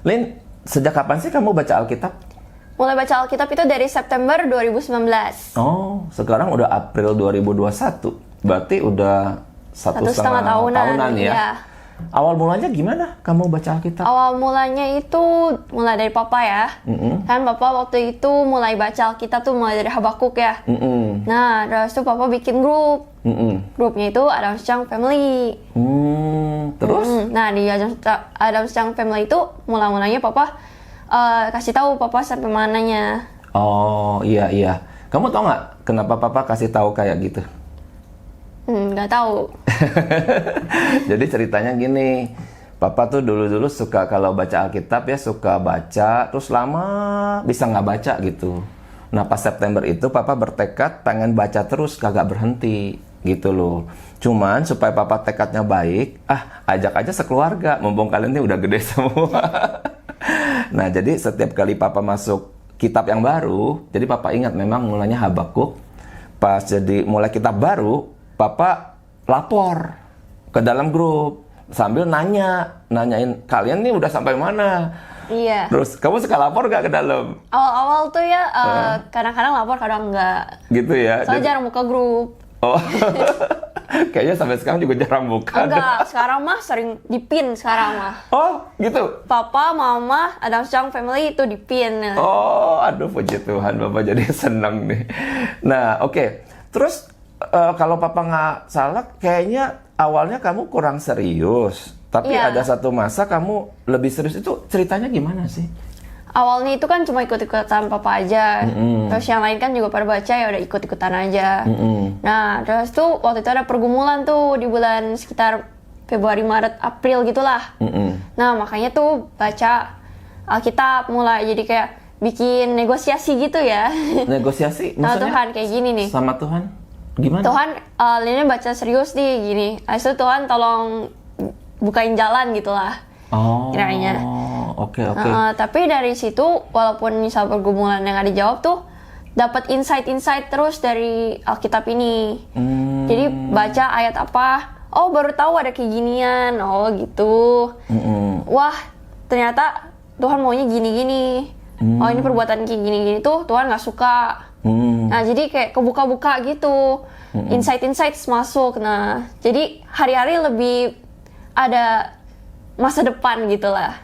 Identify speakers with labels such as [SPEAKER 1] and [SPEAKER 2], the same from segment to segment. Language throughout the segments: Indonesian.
[SPEAKER 1] Lin, sejak kapan sih kamu baca Alkitab?
[SPEAKER 2] Mulai baca Alkitab itu dari September 2019.
[SPEAKER 1] Oh, sekarang udah April 2021. Berarti udah satu setengah tahunan ya?
[SPEAKER 2] Iya.
[SPEAKER 1] Awal mulanya gimana kamu baca Alkitab?
[SPEAKER 2] Awal mulanya itu mulai dari papa ya. Kan papa waktu itu mulai baca Alkitab tuh mulai dari Habakuk ya. Nah, terus tuh papa bikin grup. Grupnya itu Adams Young Family.
[SPEAKER 1] Terus?
[SPEAKER 2] Nah, di Adams Young Family itu mulai-mulanya papa kasih tahu papa sampai mananya.
[SPEAKER 1] Oh, iya. Kamu tau nggak kenapa papa kasih tahu kayak gitu?
[SPEAKER 2] Nggak tahu.
[SPEAKER 1] Jadi ceritanya gini, papa tuh dulu suka kalau baca Alkitab ya suka baca, terus lama bisa nggak baca gitu. Nah pas September itu papa bertekad pengen baca terus kagak berhenti gitu loh. Cuman supaya papa tekadnya baik, ajak aja sekeluarga, mumpung kalian ini udah gede semua. Nah jadi setiap kali papa masuk kitab yang baru, jadi papa ingat memang mulanya Habakuk. Pas jadi mulai kitab baru, papa lapor ke dalam grup sambil nanyain kalian nih udah sampai mana.
[SPEAKER 2] Iya.
[SPEAKER 1] Terus kamu suka lapor gak ke dalam?
[SPEAKER 2] Awal-awal tuh ya kadang-kadang lapor, kadang enggak.
[SPEAKER 1] Gitu ya.
[SPEAKER 2] Soalnya jarang buka grup.
[SPEAKER 1] Oh. Kayaknya sampai sekarang juga jarang buka.
[SPEAKER 2] Enggak, sekarang mah sering di-pin sekarang mah.
[SPEAKER 1] Oh, gitu.
[SPEAKER 2] Papa, mama, Adams Young Family itu di-pin.
[SPEAKER 1] Oh, aduh puji Tuhan, Bapak jadi senang nih. Nah, oke. Terus kalau papa nggak salah, kayaknya awalnya kamu kurang serius. Tapi
[SPEAKER 2] Iya.
[SPEAKER 1] ada satu masa kamu lebih serius, itu ceritanya gimana sih?
[SPEAKER 2] Awalnya itu kan cuma ikut-ikutan papa aja. Terus yang lain kan juga pada baca, ya udah ikut-ikutan aja. Nah, terus tuh waktu itu ada pergumulan tuh di bulan sekitar Februari, Maret, April gitulah. Nah, makanya tuh baca Alkitab mulai jadi kayak bikin negosiasi gitu ya.
[SPEAKER 1] Negosiasi?
[SPEAKER 2] Sama
[SPEAKER 1] Maksudnya?
[SPEAKER 2] Tuhan kayak gini nih.
[SPEAKER 1] Sama Tuhan? Gimana?
[SPEAKER 2] Tuhan, Lina baca serius nih gini. Habis itu Tuhan tolong bukain jalan gitulah.
[SPEAKER 1] Oh,
[SPEAKER 2] kiranya.
[SPEAKER 1] Oke.
[SPEAKER 2] Tapi dari situ, walaupun misal pergumulan yang nggak dijawab tuh, dapat insight terus dari Alkitab ini. Jadi baca ayat apa, oh baru tahu ada kayak ginian, oh gitu. Wah, ternyata Tuhan maunya gini-gini. Oh ini perbuatan kayak gini-gini tuh Tuhan nggak suka. Nah jadi kayak kebuka-buka gitu, insight masuk. Nah jadi hari-hari lebih ada masa depan gitulah.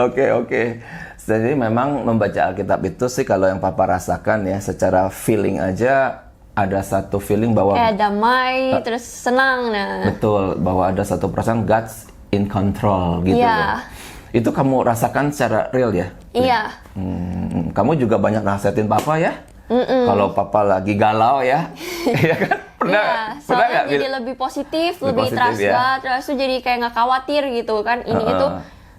[SPEAKER 1] Oke. Jadi memang membaca Alkitab itu sih kalau yang papa rasakan ya, secara feeling aja ada satu feeling bahwa
[SPEAKER 2] kayak damai, terus senang. Nah.
[SPEAKER 1] Betul, bahwa ada satu perasaan God's in control gitu ya. Itu kamu rasakan secara real ya?
[SPEAKER 2] Iya.
[SPEAKER 1] Kamu juga banyak nasihatin papa ya? Kalau papa lagi galau ya? Iya kan?
[SPEAKER 2] Iya, soalnya jadi lebih positif, lebih trust God, terus tuh jadi kayak nggak khawatir gitu kan. Ini itu,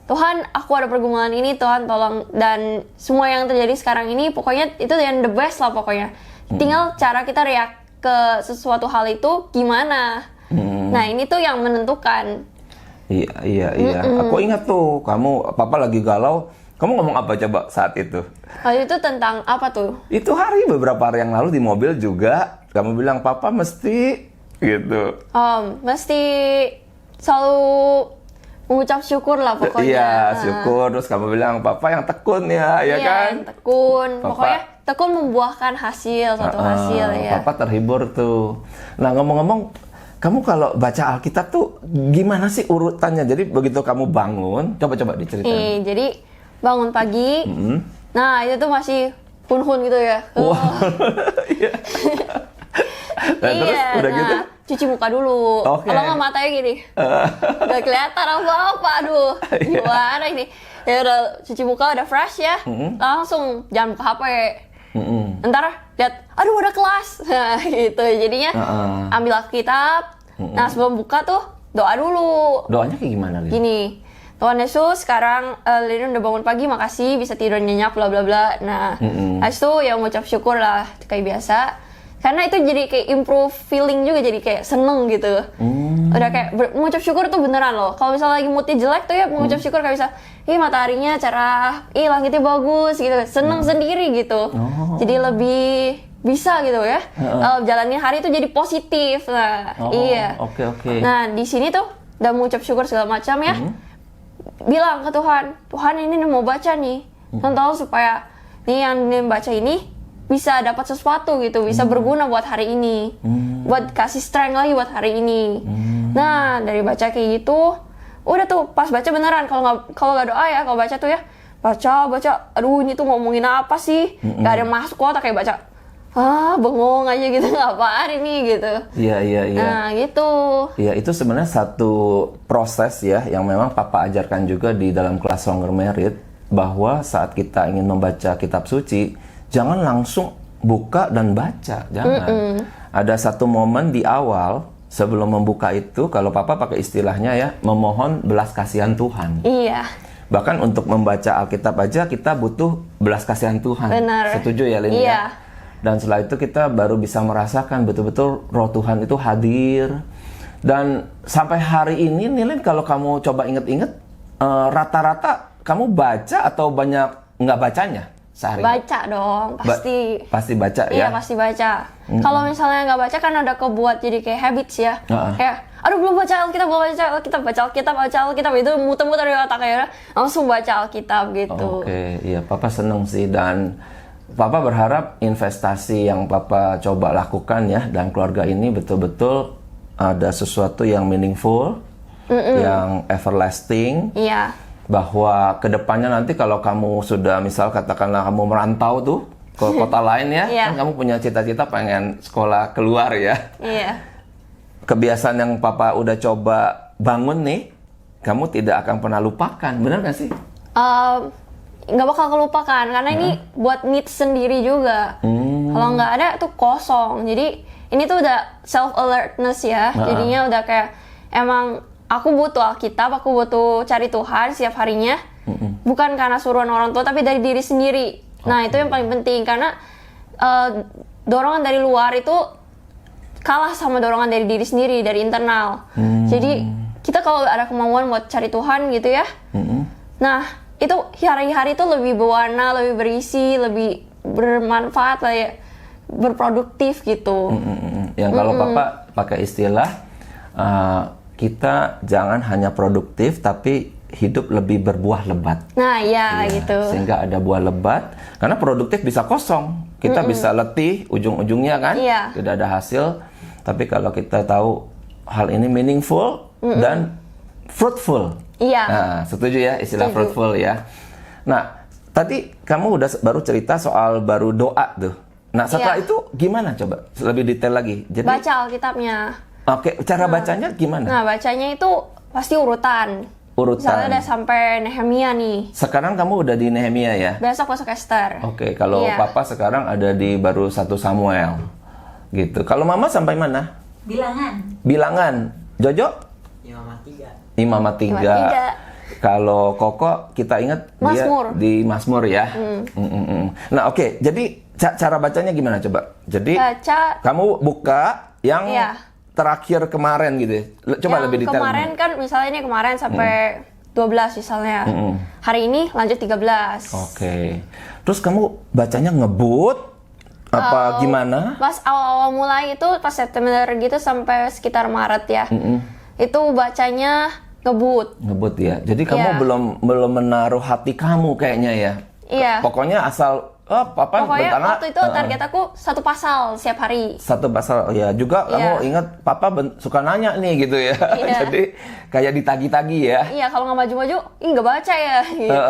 [SPEAKER 2] Tuhan aku ada pergumulan ini, Tuhan tolong. Dan semua yang terjadi sekarang ini pokoknya itu yang the best lah pokoknya. Tinggal cara kita react ke sesuatu hal itu gimana. Nah ini tuh yang menentukan.
[SPEAKER 1] Iya. Aku ingat tuh, papa lagi galau. Kamu ngomong apa coba saat itu?
[SPEAKER 2] Waktu itu tentang apa tuh?
[SPEAKER 1] Itu beberapa hari yang lalu di mobil juga. Kamu bilang, papa mesti gitu.
[SPEAKER 2] Mesti selalu mengucap syukur lah pokoknya.
[SPEAKER 1] Iya, syukur. Terus kamu bilang, papa yang tekun ya kan?
[SPEAKER 2] Iya, tekun.
[SPEAKER 1] Papa,
[SPEAKER 2] pokoknya tekun membuahkan suatu hasil ya.
[SPEAKER 1] Papa terhibur tuh. Nah ngomong-ngomong, kamu kalau baca Alkitab tuh gimana sih urutannya? Jadi begitu kamu bangun, coba diceritain.
[SPEAKER 2] Jadi bangun pagi, nah itu tuh masih hun-hun gitu ya.
[SPEAKER 1] Wow. Iya. Terus udah gitu?
[SPEAKER 2] Cuci muka dulu. Kalau nggak matanya gini, nggak kelihatan apa-apa. Aduh, gimana ini? Ya udah cuci muka, udah fresh ya, langsung jangan buka HP. Ntar lihat, aduh udah kelas. Nah gitu, jadinya ambil Alkitab. Nah sebelum buka tuh doa dulu.
[SPEAKER 1] Doanya kayak gimana?
[SPEAKER 2] Gini, Tuhan Yesus, sekarang Lina udah bangun pagi, makasih bisa tidur nyenyak, bla bla bla. Nah, habis itu ya mengucap syukur lah kayak biasa. Karena itu jadi kayak improve feeling juga, jadi kayak seneng gitu. Udah kayak mengucap syukur tuh beneran loh. Kalau misalnya lagi moodnya jelek tuh ya mengucap syukur kayak bisa, mataharinya cerah, langitnya bagus gitu. Seneng sendiri gitu. Jadi lebih bisa gitu ya. Jalanin hari itu jadi positif. Nah, iya.
[SPEAKER 1] Oke.
[SPEAKER 2] Nah, di sini tuh udah mengucap syukur segala macam ya. bilang ke Tuhan, Tuhan ini mau baca nih, tolong supaya nih yang baca ini bisa dapat sesuatu gitu, bisa berguna buat hari ini, buat kasih strength lagi buat hari ini. Nah dari baca kayak gitu, udah tuh pas baca beneran, kalau nggak doa ya, kalau baca tuh ya baca, aduh ini tuh ngomongin apa sih, nggak ada yang masuk kota kayak baca, bengong aja gitu, apaan ini gitu.
[SPEAKER 1] Iya.
[SPEAKER 2] Nah gitu.
[SPEAKER 1] Iya, itu sebenarnya satu proses ya yang memang Papa ajarkan juga di dalam kelas Stronger Merit, bahwa saat kita ingin membaca kitab suci, jangan langsung buka dan baca, jangan. Ada satu momen di awal sebelum membuka itu, kalau Papa pakai istilahnya ya, memohon belas kasihan Tuhan.
[SPEAKER 2] Iya.
[SPEAKER 1] Bahkan untuk membaca Alkitab aja kita butuh belas kasihan Tuhan.
[SPEAKER 2] Benar.
[SPEAKER 1] Setuju ya, Lin?
[SPEAKER 2] Iya.
[SPEAKER 1] Ya? Dan setelah itu kita baru bisa merasakan betul-betul Roh Tuhan itu hadir. Dan sampai hari ini nih, Lin, kalau kamu coba inget-inget, rata-rata kamu baca atau banyak nggak bacanya sehari?
[SPEAKER 2] Baca dong, pasti.
[SPEAKER 1] Pasti baca ya?
[SPEAKER 2] Iya, pasti baca. Kalau misalnya nggak baca kan ada kebuat jadi kayak habits ya. Kayak, aduh belum baca Alkitab, baca Alkitab, itu muter-muter di otak ya, langsung baca Alkitab gitu.
[SPEAKER 1] Oke, iya, Papa seneng sih, dan Papa berharap investasi yang Papa coba lakukan ya dan keluarga ini betul-betul ada sesuatu yang meaningful, yang everlasting.
[SPEAKER 2] Iya.
[SPEAKER 1] Bahwa kedepannya nanti kalau kamu sudah misal katakanlah kamu merantau tuh ke kota lain ya, kan kamu punya cita-cita pengen sekolah keluar ya.
[SPEAKER 2] Iya.
[SPEAKER 1] Kebiasaan yang Papa udah coba bangun nih, kamu tidak akan pernah lupakan, benar nggak sih?
[SPEAKER 2] Nggak bakal kelupakan karena ini buat needs sendiri juga. Kalau nggak ada tuh kosong. Jadi ini tuh udah self alertness ya. Jadinya udah kayak emang aku butuh Alkitab, aku butuh cari Tuhan setiap harinya. Bukan karena suruhan orang tua, tapi dari diri sendiri. Nah itu yang paling penting karena dorongan dari luar itu kalah sama dorongan dari diri sendiri, dari internal. Jadi kita kalau ada kemauan buat cari Tuhan gitu ya. Nah itu hari-hari itu lebih berwarna, lebih berisi, lebih bermanfaat, kayak berproduktif gitu.
[SPEAKER 1] Yang kalau Papa pakai istilah kita jangan hanya produktif tapi hidup lebih berbuah lebat.
[SPEAKER 2] Nah ya gitu.
[SPEAKER 1] Sehingga ada buah lebat, karena produktif bisa kosong, kita bisa letih ujung-ujungnya kan, tidak ada hasil. Tapi kalau kita tahu hal ini meaningful dan fruitful.
[SPEAKER 2] Iya.
[SPEAKER 1] Nah, setuju ya istilah fruitful ya. Nah, tadi kamu udah baru cerita soal baru doa tuh. Nah, setelah itu gimana coba? Lebih detail lagi. Jadi
[SPEAKER 2] baca Alkitabnya.
[SPEAKER 1] Oke, cara bacanya gimana?
[SPEAKER 2] Nah, bacanya itu pasti urutan. Misalnya udah sampai Nehemia nih.
[SPEAKER 1] Sekarang kamu udah di Nehemia ya?
[SPEAKER 2] Besok masuk Esther.
[SPEAKER 1] Oke, kalau Papa sekarang ada di baru 1 Samuel. Gitu. Kalau Mama sampai mana? Bilangan. Jojo? Imamat 3. Kalau Koko kita ingat
[SPEAKER 2] Mazmur.
[SPEAKER 1] Dia di Mazmur ya. Nah oke, jadi cara bacanya gimana coba? Jadi kamu buka yang terakhir kemarin gitu ya. Coba
[SPEAKER 2] yang
[SPEAKER 1] lebih detail.
[SPEAKER 2] Kemarin kan misalnya ini kemarin sampai 12 misalnya. Hari ini lanjut 13.
[SPEAKER 1] Oke. Terus kamu bacanya ngebut apa gimana?
[SPEAKER 2] Pas awal-awal mulai itu pas September gitu sampai sekitar Maret ya. Itu bacanya ngebut
[SPEAKER 1] ya. Jadi kamu belum menaruh hati kamu kayaknya ya.
[SPEAKER 2] Iya.
[SPEAKER 1] Pokoknya asal
[SPEAKER 2] pokoknya waktu itu target aku 1 pasal setiap hari.
[SPEAKER 1] 1 pasal ya juga. Kamu ingat Papa suka nanya nih gitu ya. Jadi kayak ditagi-tagi ya.
[SPEAKER 2] Iya, kalau nggak maju-maju nggak baca ya gitu.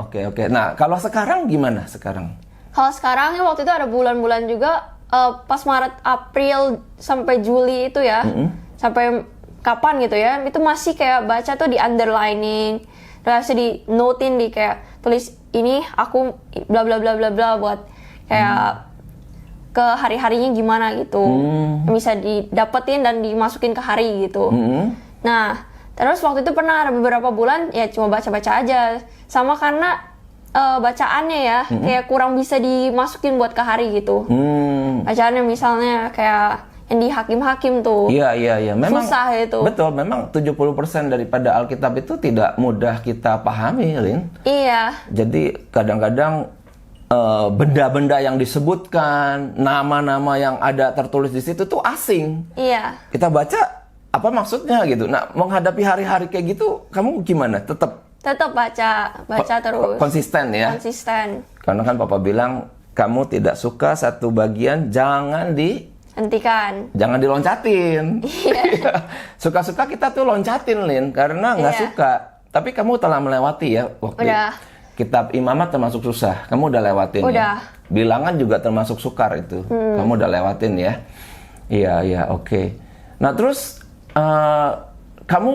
[SPEAKER 1] Oke. Nah kalau sekarang gimana sekarang?
[SPEAKER 2] Kalau sekarang ya waktu itu ada bulan-bulan juga pas Maret, April sampai Juli itu ya. Sampai kapan gitu ya, itu masih kayak baca tuh di underlining, terus di notein, di kayak tulis ini aku bla bla bla bla bla buat kayak ke hari-harinya gimana gitu, bisa didapetin dan dimasukin ke hari gitu. Nah terus waktu itu pernah ada beberapa bulan ya cuma baca-baca aja, sama karena bacaannya ya kayak kurang bisa dimasukin buat ke hari gitu. Bacaannya misalnya kayak yang di hakim-hakim tuh.
[SPEAKER 1] Iya. Memang
[SPEAKER 2] susah itu.
[SPEAKER 1] Betul, memang 70% daripada Alkitab itu tidak mudah kita pahami, Lin.
[SPEAKER 2] Iya.
[SPEAKER 1] Jadi kadang-kadang benda-benda yang disebutkan, nama-nama yang ada tertulis di situ tuh asing.
[SPEAKER 2] Iya.
[SPEAKER 1] Kita baca apa maksudnya gitu. Nah, menghadapi hari-hari kayak gitu, kamu gimana?
[SPEAKER 2] Tetap baca terus.
[SPEAKER 1] Konsisten ya?
[SPEAKER 2] Konsisten.
[SPEAKER 1] Karena kan papa bilang, kamu tidak suka satu bagian, jangan
[SPEAKER 2] Hentikan.
[SPEAKER 1] jangan diloncatin.
[SPEAKER 2] Iya.
[SPEAKER 1] Suka-suka kita tuh loncatin, Lin, karena nggak
[SPEAKER 2] Iya.
[SPEAKER 1] suka. Tapi kamu telah melewati ya waktu
[SPEAKER 2] Udah.
[SPEAKER 1] kitab imamat termasuk susah. Kamu udah lewatin
[SPEAKER 2] Udah.
[SPEAKER 1] ya. Bilangan juga termasuk sukar itu. Kamu udah lewatin ya. Iya, oke. Nah, terus kamu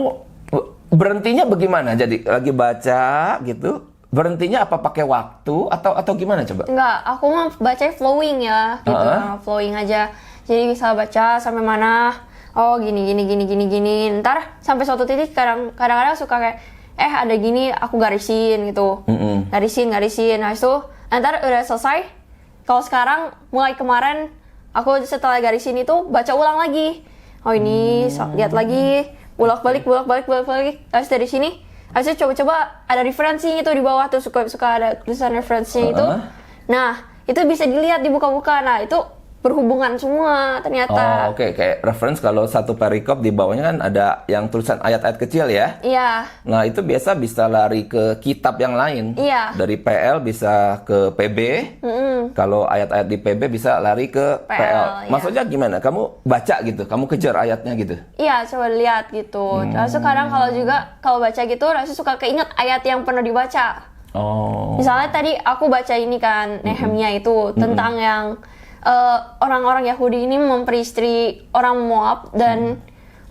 [SPEAKER 1] berhentinya bagaimana? Jadi lagi baca gitu, berhentinya apa pakai waktu atau gimana coba?
[SPEAKER 2] Enggak, aku mah baca flowing ya, gitu. Flowing aja. Jadi bisa baca sampai mana? Oh, gini. Ntar sampai suatu titik kadang-kadang suka kayak ada gini aku garisin gitu. Garisin. Nah, itu ntar udah selesai. Kalau sekarang mulai kemarin aku setelah garisin itu baca ulang lagi. Oh, ini lihat lagi, bolak-balik. Terus dari sini harusnya coba ada referensinya itu di bawah tuh, suka ada tulisan referensinya itu. Nah, itu bisa dilihat dibuka-buka. Nah, itu berhubungan semua ternyata.
[SPEAKER 1] Oh, oke. Kayak reference kalau satu perikop di bawahnya kan ada yang tulisan ayat-ayat kecil ya.
[SPEAKER 2] Iya.
[SPEAKER 1] Nah, itu biasa bisa lari ke kitab yang lain.
[SPEAKER 2] Iya.
[SPEAKER 1] Dari PL bisa ke PB. Kalau ayat-ayat di PB bisa lari ke PL.
[SPEAKER 2] iya.
[SPEAKER 1] Maksudnya gimana? Kamu baca gitu, kamu kejar ayatnya gitu.
[SPEAKER 2] Iya, coba lihat gitu. Terus kadang kalau baca gitu, rasanya suka keinget ayat yang pernah dibaca.
[SPEAKER 1] Oh.
[SPEAKER 2] Misalnya tadi aku baca ini kan, Nehemia itu tentang yang orang-orang Yahudi ini memperistri orang Moab dan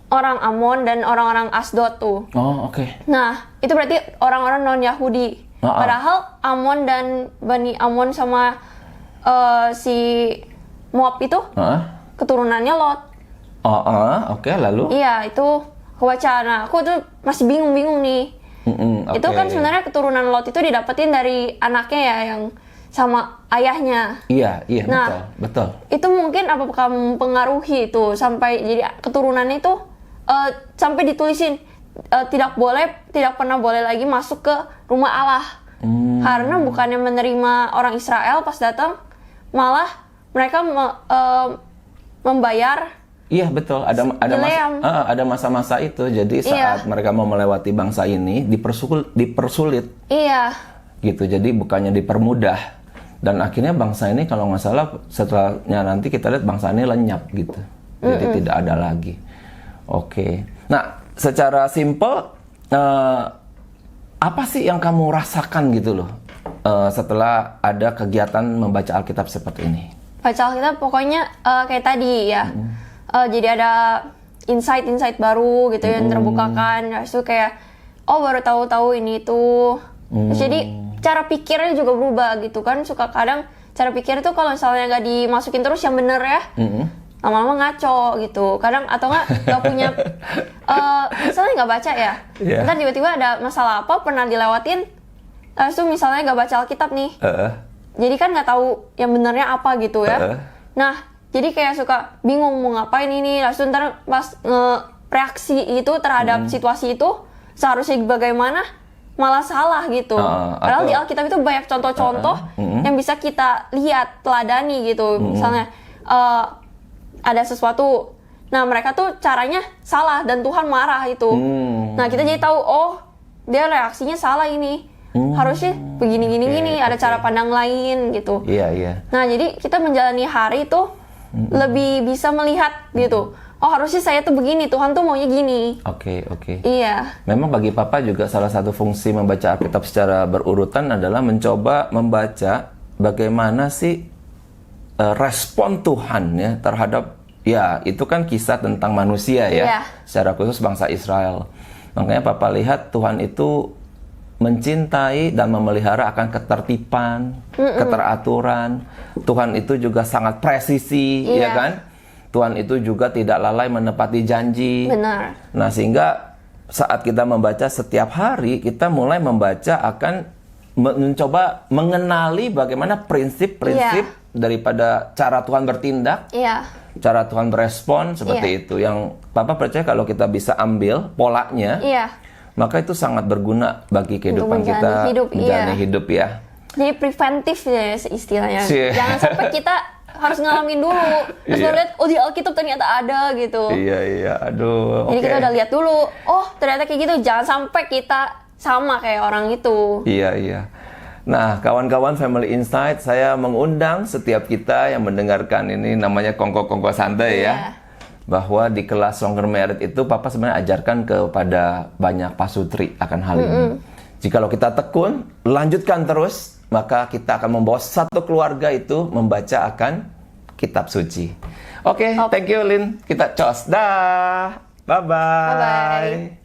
[SPEAKER 2] orang Amon dan orang-orang Asdod tuh.
[SPEAKER 1] Oh, oke.
[SPEAKER 2] Nah, itu berarti orang-orang non-Yahudi. Padahal Amon dan Bani Amon sama si Moab itu keturunannya Lot.
[SPEAKER 1] Oke, lalu?
[SPEAKER 2] Iya, itu aku baca. Nah, aku tuh masih bingung nih. Itu kan sebenarnya keturunan Lot itu didapetin dari anaknya ya, yang sama ayahnya.
[SPEAKER 1] Iya,
[SPEAKER 2] Nah,
[SPEAKER 1] betul.
[SPEAKER 2] Itu mungkin apakah mempengaruhi itu sampai jadi keturunannya itu sampai ditulisin tidak pernah boleh lagi masuk ke rumah Allah. Karena bukannya menerima orang Israel pas datang, malah mereka membayar.
[SPEAKER 1] Iya, betul. Ada masa-masa itu. Jadi saat mereka mau melewati bangsa ini dipersulit.
[SPEAKER 2] Iya.
[SPEAKER 1] Gitu. Jadi bukannya dipermudah. Dan akhirnya bangsa ini kalau nggak salah setelahnya nanti kita lihat bangsa ini lenyap gitu. Jadi tidak ada lagi. Oke. Nah, secara simple apa sih yang kamu rasakan gitu loh setelah ada kegiatan membaca Alkitab seperti ini?
[SPEAKER 2] Baca Alkitab pokoknya kayak tadi ya. Jadi ada insight baru gitu yang terbukakan. Terus itu kayak baru tahu ini tuh. Terus jadi cara pikirnya juga berubah gitu kan. Suka kadang cara pikir itu kalau misalnya nggak dimasukin terus yang bener ya, lama-lama ngaco gitu. Kadang atau nggak punya, misalnya nggak baca ya, ntar tiba-tiba ada masalah apa pernah dilewatin, terus tuh misalnya nggak baca Alkitab nih, jadi kan nggak tahu yang benernya apa gitu ya. Nah, jadi kayak suka bingung mau ngapain ini, terus ntar pas reaksi itu terhadap situasi itu seharusnya bagaimana, malah salah gitu. Padahal di Alkitab itu banyak contoh-contoh yang bisa kita lihat, teladani gitu. Misalnya ada sesuatu, nah mereka tuh caranya salah dan Tuhan marah itu. Nah, kita jadi tahu, dia reaksinya salah ini. Harusnya begini, ada cara pandang lain gitu.
[SPEAKER 1] Iya.
[SPEAKER 2] Nah, jadi kita menjalani hari itu lebih bisa melihat gitu. Harusnya saya tuh begini, Tuhan tuh maunya gini.
[SPEAKER 1] Oke.
[SPEAKER 2] Iya.
[SPEAKER 1] Memang bagi Papa juga salah satu fungsi membaca Alkitab secara berurutan adalah mencoba membaca bagaimana sih respon Tuhan ya terhadap, ya itu kan kisah tentang manusia ya, secara khusus bangsa Israel. Makanya Papa lihat Tuhan itu mencintai dan memelihara akan ketertiban, keteraturan. Tuhan itu juga sangat presisi, ya kan? Tuhan itu juga tidak lalai menepati janji.
[SPEAKER 2] Benar.
[SPEAKER 1] Nah, sehingga saat kita membaca setiap hari, kita mulai membaca akan mencoba mengenali bagaimana prinsip-prinsip daripada cara Tuhan bertindak, cara Tuhan berespon seperti itu. Yang Papa percaya kalau kita bisa ambil polanya, maka itu sangat berguna bagi kehidupan kita, menjalani hidup ya.
[SPEAKER 2] Jadi preventif ya istilahnya. Jangan sampai kita harus ngalamin dulu. Terus
[SPEAKER 1] Iya.
[SPEAKER 2] baru lihat, oh di Alkitab ternyata ada gitu.
[SPEAKER 1] Iya, aduh.
[SPEAKER 2] Jadi
[SPEAKER 1] oke.
[SPEAKER 2] kita udah lihat dulu, oh ternyata kayak gitu. Jangan sampai kita sama kayak orang itu.
[SPEAKER 1] Iya. Nah, kawan-kawan Family Insight, saya mengundang setiap kita yang mendengarkan ini namanya kongko-kongko santai
[SPEAKER 2] Iya.
[SPEAKER 1] ya. Bahwa di kelas Stronger Married itu Papa sebenarnya ajarkan kepada banyak pasutri akan hal ini. Jikalau kita tekun, lanjutkan terus, maka kita akan membawa satu keluarga itu membaca akan kitab suci. Oke, thank you Lin. Kita cos. Dah. Bye-bye.
[SPEAKER 2] Bye-bye.